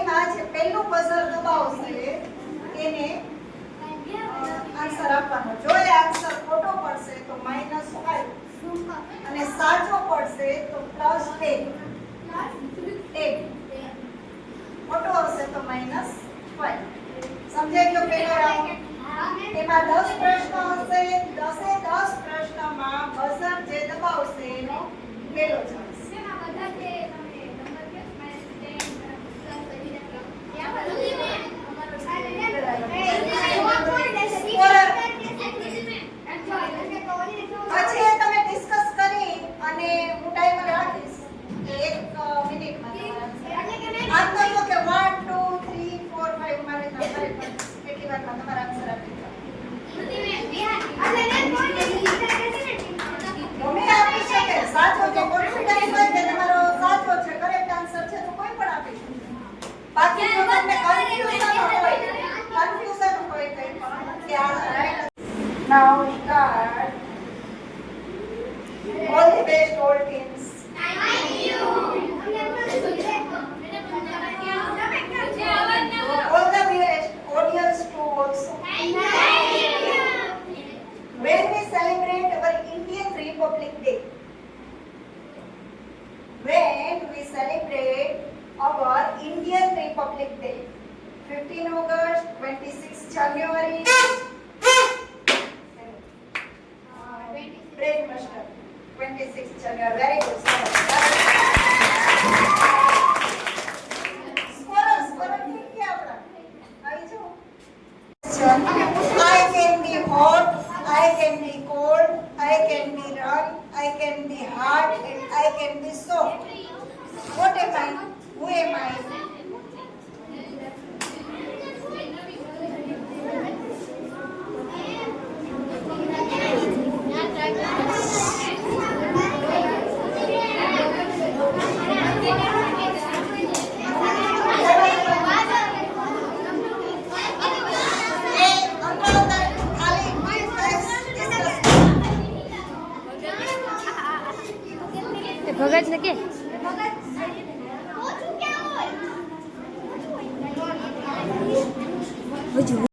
માં જે પહેલું બઝર દબાવશે એને આન્સર આપવાનો. જો એ આન્સર ખોટો પડશે તો -5 અને સાચો પડશે તો +10. ખોટો હશે તો -5. સમજાઈ ગયો પહેલો રાઉન્ડ? એમાં 10 પ્રશ્ન હશે. 10 એ 10 પ્રશ્નમાં બઝર જે દબાવશે એનો પહેલો ચાન્સ. પછી તમે ડિસ્કસ કરી અને હું ટાઈમર રાખીશ 1 મિનિટમાં. આમ તો જો કે 1 2 3 4 5 મારે તમારે કેટલી વારમાં તમારા આન્સર આપી દો. તમે આપી શકે. સાચો છે, કોન્ફિડન્સ હોય કે તમારો સાચો છે, કરેક્ટ આન્સર છે તો કોઈ પણ આપી શકે. બાકી જો તમને કન્ફ્યુઝન હોય કઈ પણ કે આ right. Now start. All the best, all teams. Thank you. All the best, audience too also. Thank you. When we celebrate our Indian Republic Day. When we celebrate our Indian Republic Day. 15 August, 26 January. Brain master. 26 January. Very good. I can be hot, I can be cold, I can be round, I can be hard, and I can be soft. What am I? Who am I? ભગત ને કે હજુ